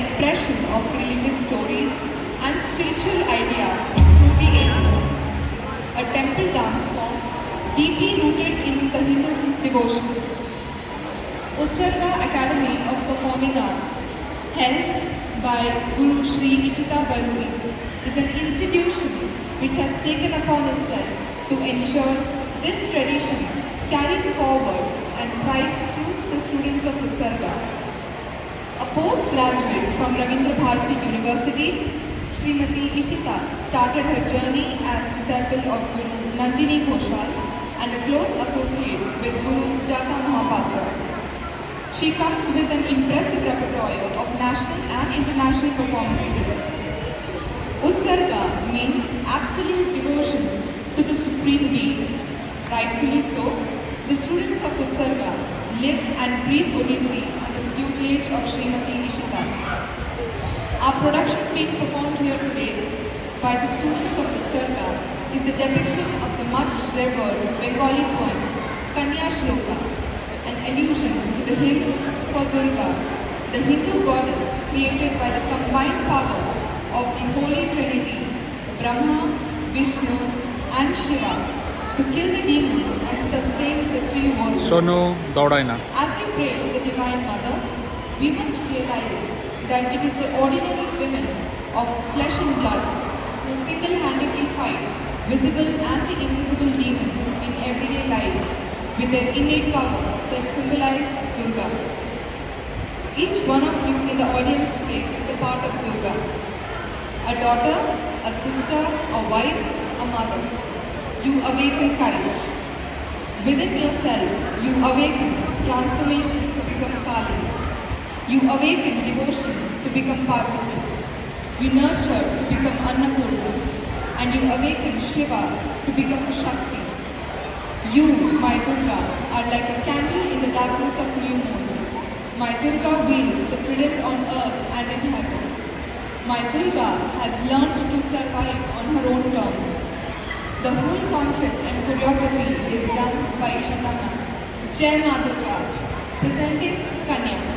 expression of religious stories and spiritual ideas through the ages. A temple dance form deeply rooted in the Hindu devotion. Utsarga Academy of Performing Arts, held by Guru Sri Ishita Baruri, is an institution which has taken upon itself to ensure this tradition carries forward and thrives through the students of Utsarga. A postgraduate from Ravindra Bharati University, Srimati Ishita started her journey as disciple of Guru Nandini Ghoshal and a close associate with Guru Sujata Mahapatra. She comes with an impressive repertoire of national and international performances. Utsarga means absolute devotion to the Supreme Being. Rightfully so, the students of Utsarga live and breathe Odissi under the tutelage of Srimati Ishita. Our production being performed here today by the students of Utsarga is the depiction of the much revered Bengali poem Kanya Shloka, an allusion to the hymn for Durga, the Hindu goddess created by the combined power of the Holy Trinity, Brahma, Vishnu and Shiva, to kill the demons and sustain the three worlds. Sonu Daudaina. As we pray to the Divine Mother, we must realize that it is the ordinary women of flesh and blood who single-handedly fight visible and the invisible demons in everyday life with their innate power that symbolize Durga. Each one of you in the audience today is a part of Durga. A daughter, a sister, a wife, a mother. You awaken courage. Within yourself, you awaken transformation to become Kali. You awaken devotion to become Parvati. You nurture to become Annapurna. And you awaken Shiva to become Shakti. You, my Durga, are like a candle in the darkness of new moon. My Durga wields the trident on earth and in heaven. My Durga has learned to survive on her own terms. The whole concept and choreography is done by Ishita ma'am. Jai Ma Durga, presenting Kanya.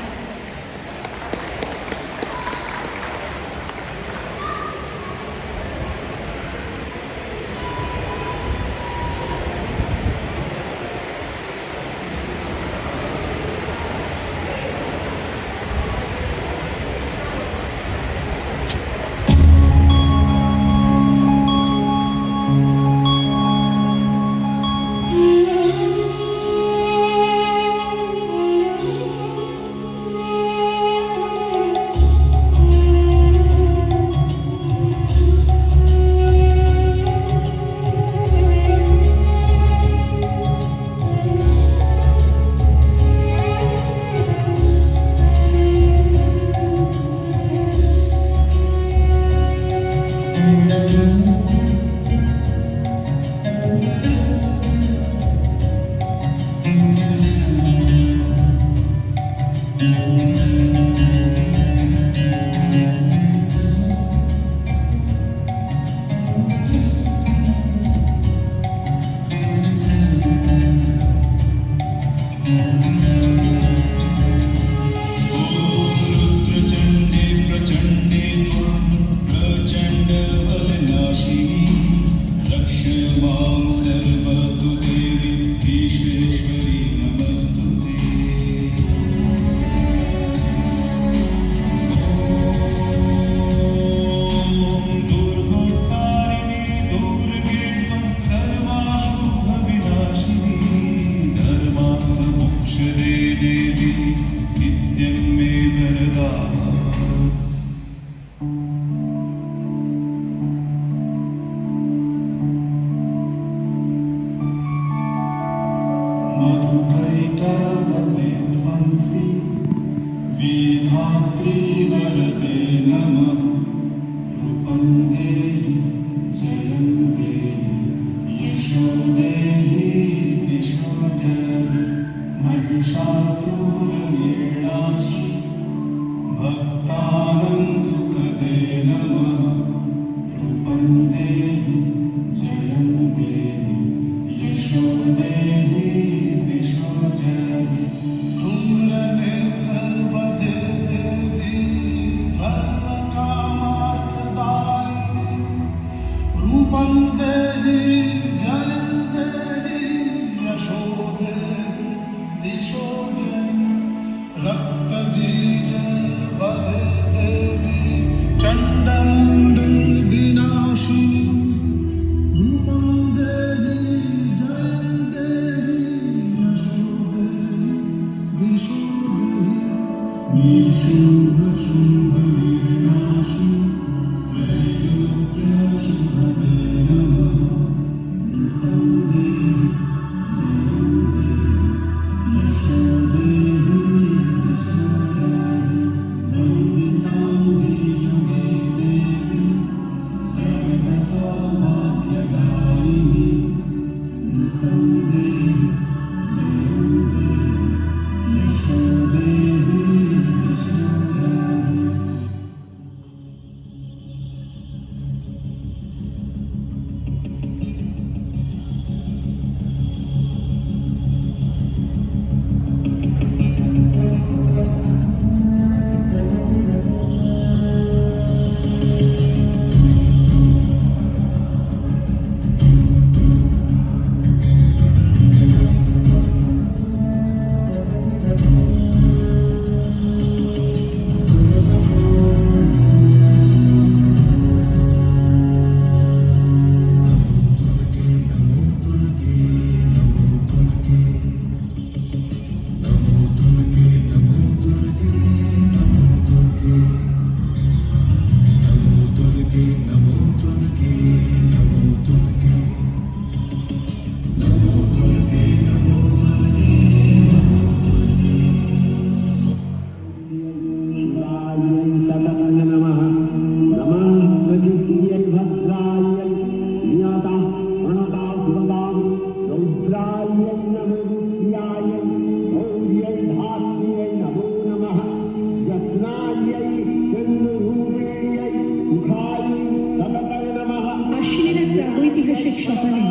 আশ্বিনের এক প্রাগৈতিহাসিক সকালে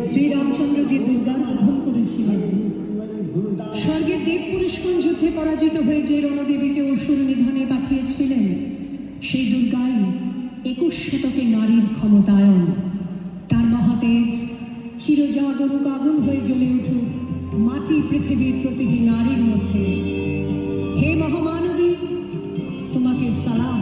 শ্রীরামচন্দ্রজি দুর্গার বোধন করেছিলেন। স্বর্গের দেব পুরুষকুণ যুদ্ধে পরাজিত হয়ে যে রণদেবীকে অসুর নিধনে পাঠিয়েছিলেন, সেই দুর্গাই 21 শতকে নারীর ক্ষমতায়ন। তার মহাতেজ চিরজাগরুক আগুন হয়ে জ্বলে উঠুক মাটি পৃথিবীর প্রতিটি নারীর মধ্যে। হে মহামানবী, তোমাকে সালাম।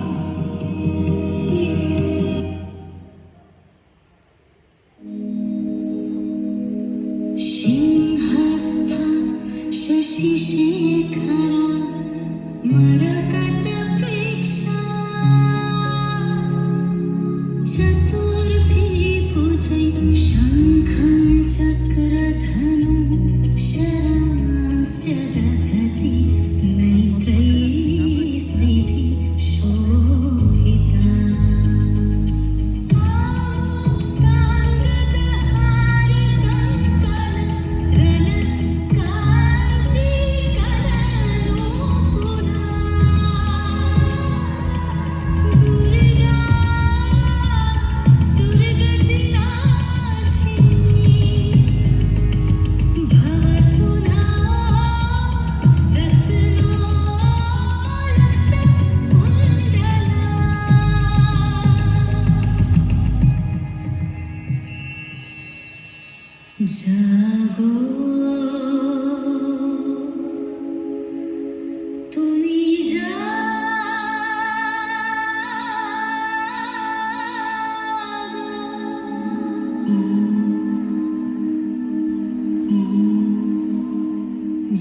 सिंहस्थ शशिशेखरा मरकतप्रेक्षा चतुर्भिर्भुजै शङ्खं चक्रधनुं शरांश्च दधति नैत्रैः स्त्रीभिः शोभिता। জাগো তুমি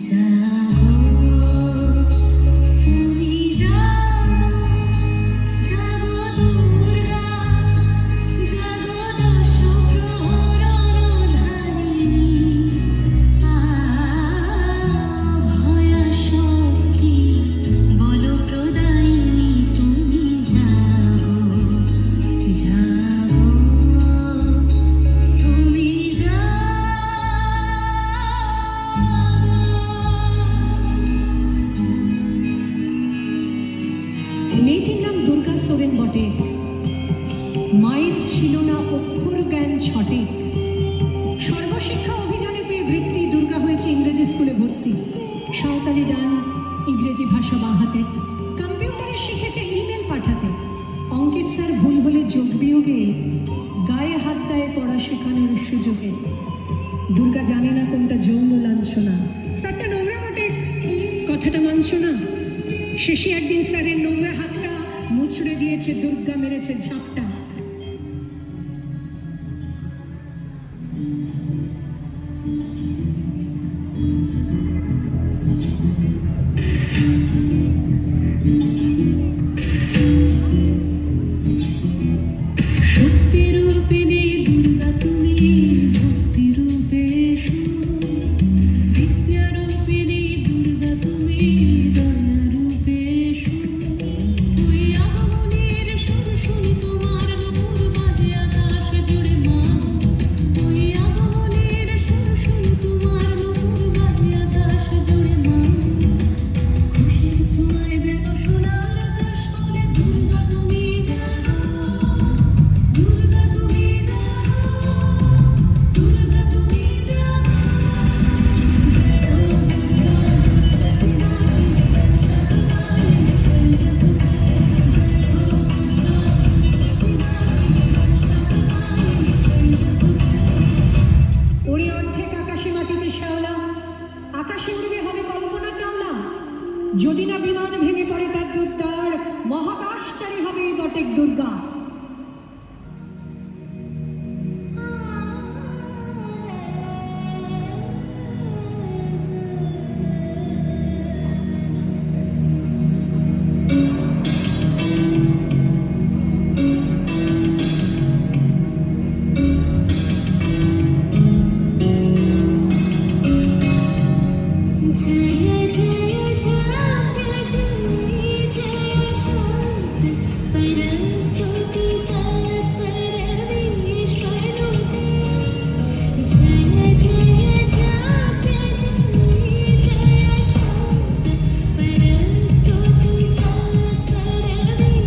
জাগো তুমি জাগো জাগো দুর্গা জাগো দশ প্রহরধারিণী ভয়া শক্তি বল প্রদায়িনী তুমি জাগো জাগো তুমি মেয়েটির নাম দুর্গা সোরেন বটে। মায়ের ছিল না অক্ষর জ্ঞান ছটে। সর্বশিক্ষা অভিযানে পেয়ে বৃত্তি দুর্গা হয়েছে ইংরেজি স্কুলে ভর্তি। সাঁওতালি গান, ইংরেজি ভাষা বাহাতে, কম্পিউটারে শিখেছে ইমেল পাঠাতে। অঙ্কের স্যার ভুল হলে যোগ বিয়োগে গায়ে হাত দেয় পড়া শেখানোর সুযোগে। দুর্গা জানে না কোনটা যৌন লাঞ্ছনা। স্যারটা নোংরা বটে, কথাটা মানছ না। শেষে একদিন স্যারের নোংরা হাতটা মুচড়ে দিয়েছে, দুর্গা মেরেছে ঝাপটা। যদি না বিমান ভেঙে পড়ে তার দুর্দার, মহাকাশচারী হবে এই বটেক দুর্গা। जय जय जाप्य जय जय शांत परस्तुति तत्पर विश्वनुते। जय जय जाप्य जय जय शांत परस्तुति तत्पर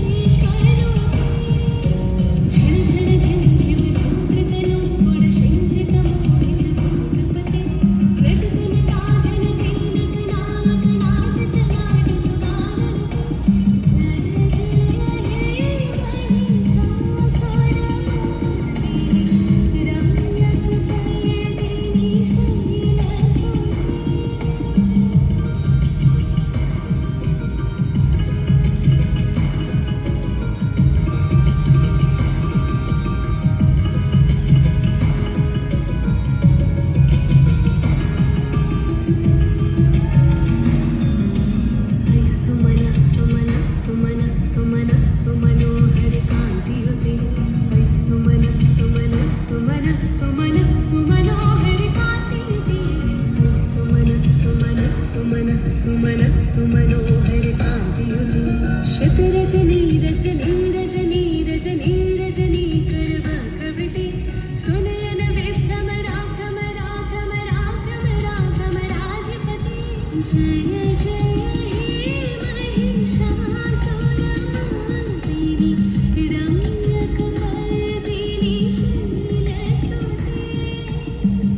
विश्वनुते। झण झण झिम झिम झंकृतनु गुणशंकृतमोहित भूतपते। गटगन ताडन वीणक नाद नाद तलाट सुगानन। जय जय हे महिषासुरमर्दिनि रम्यक तनयदिनि शैलसुते। सुमन सुमन सुमन सुमन सुमनोहर कांतियुते। सुमन सुमन सुमन सुमन सुमनोहर कांतियुते। सुमन सुमन सुमन सुमन सुमनोहर कांतियुते। शतरजनी रजनी रजनी रजनी रजनी करवकवृते। सुनयन विभ्रमरा भ्रमरा भ्रमरा भ्रमरा भ्रमराधिपते। जय जय हे महिषासुरमर्दिनि रम्यक तनयदिनि शैलसुते।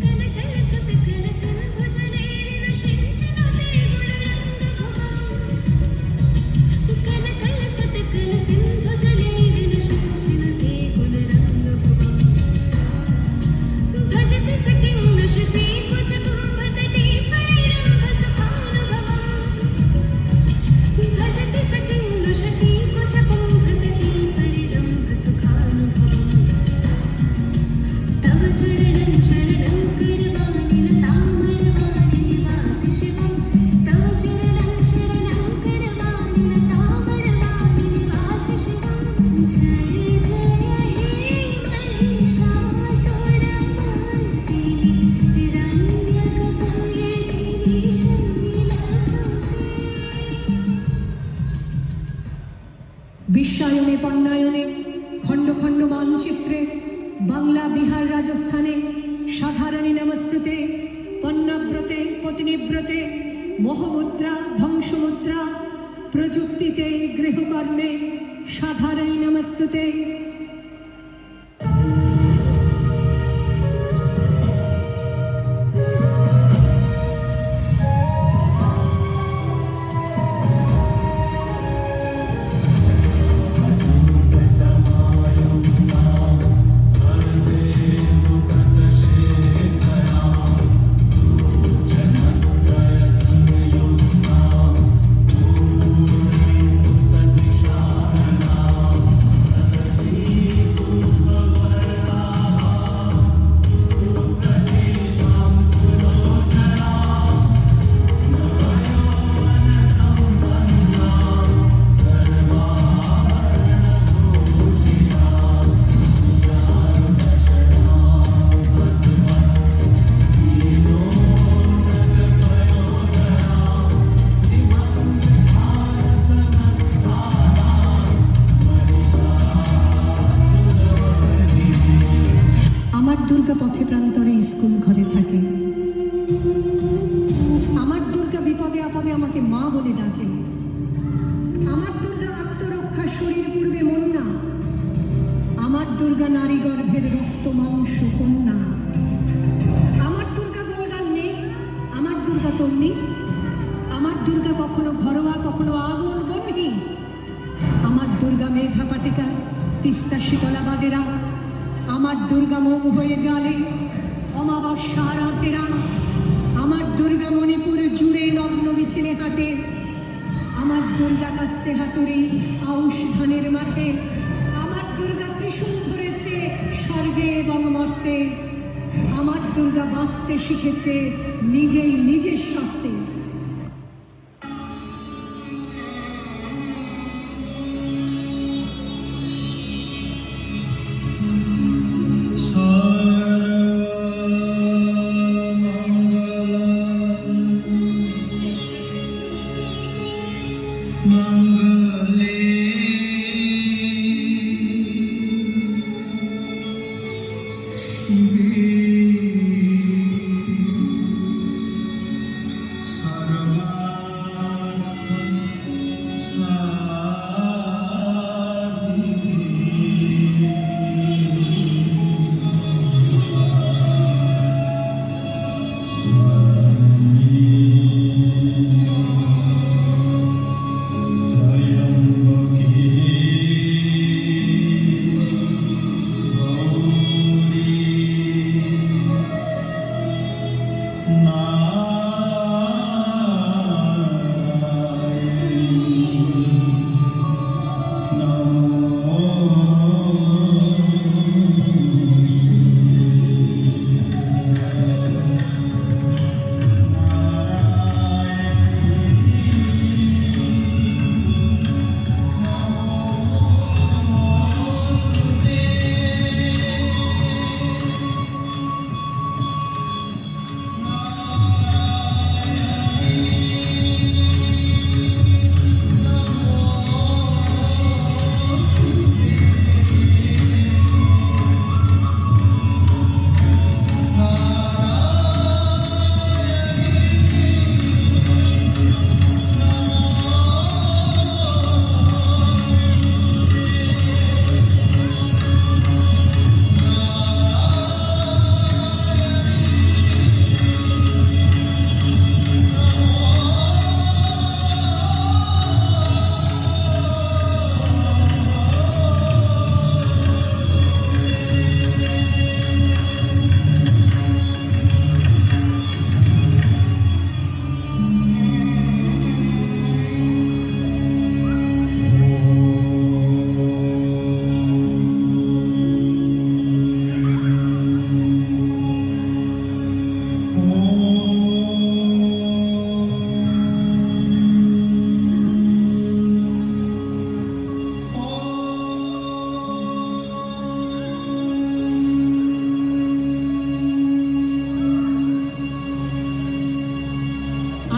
कनकलसुत कलसुन्धुजनैरिन शिञ्चनुते गुणरङ्गभुवम्। कनकलसुत कलसिन्धुजनैरिन शिञ्चनुते गुणरङ्गभुवम्। भजत सखिं न शुचि कुचकुम्भतटे परिरम्भसुखानुभवम्। भजत सखिं न शुचि कुचकुम्भतटे परिरम्भसुखानुभवम्। तव चरणं शरणं करवाणिन तामरवाणिनिवासि शिवम्। तव चरणं शरणं करवाणिन तामरवाणिनिवासि शिवम्। जय जय हे महिषासुरमर्दिनि रम्यक तनयदिनि शैलसुते। বিশ্বায়নে পণ্যায়নে খণ্ড খণ্ড মানচিত্রে বাংলা বিহার রাজস্থানে সাধারণী নমস্তুতে পণ্যব্রতে পত্নীব্রতে মোহমুদ্রা ধ্বংসমুদ্রা প্রযুক্তিতে গৃহকর্মে সাধারণী নমস্তুতে। আমার দুর্গা পথে প্রান্তরে স্কুল ঘরে থাকে। আমার দুর্গা বিপদে আপদে আমাকে মা বলে ডাকে। আমার দুর্গা আত্মরক্ষা শরীর পূর্বে মন্না। আমার দুর্গা নারী গর্ভের রক্ত মাংস কন্যা। আমার দুর্গা গোলগাল নেই, আমার দুর্গা তন্নি। আমার দুর্গা কখনো ঘরোয়া কখনো আগুন বন্যী। আমার দুর্গা মেধা পাটিকা তিস্তা শীতলাবাদেরা। আমার দুর্গা মোম হয়ে জ্বলে অমাবস্যা রাতেরা। আমার দুর্গা মণিপুর জুড়ে লগ্ন মিছিলে হাঁটে। আমার দুর্গা কাস্তে হাতুড়ি আউশ ধানের মাঠে, আমার দুর্গা ত্রিশূল ধরেছে স্বর্গে এবং মর্তে, আমার দুর্গা বাঁচতে শিখেছে নিজেই নিজের সত্ত্বে।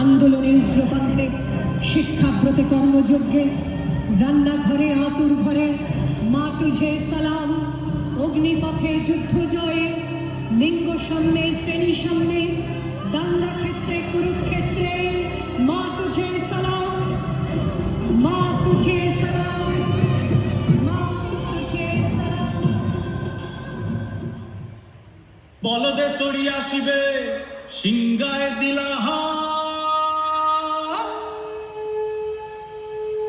আন্দোলনে উগ্রপন্থে, শিক্ষাব্রতে কর্মযজ্ঞে, রান্নাঘরে আতুর ঘরে মা তুঝে সালাম, অগ্নিপথে যুদ্ধ জয়ে, লিঙ্গ সাম্যে শ্রেণী সাম্যে, দাঙ্গা ক্ষেত্রে কুরুক্ষেত্রে মা তুঝে সালাম, মা তুঝে সালাম, মা তুঝে সালাম। বলদে সরিয়া শিবে সিংগায় দিলা হাত,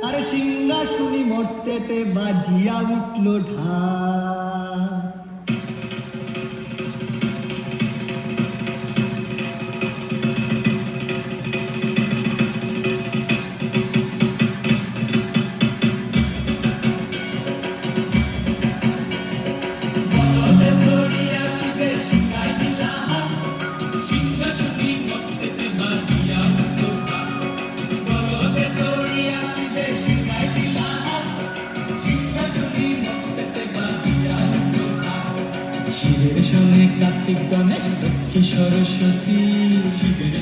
আরে সিংহাসুনি মর্তেতে বাজিয়া উঠল ঢাক। শিবের সঙ্গে কার্তিক গণেশ লক্ষ্মী সরস্বতী, শিবের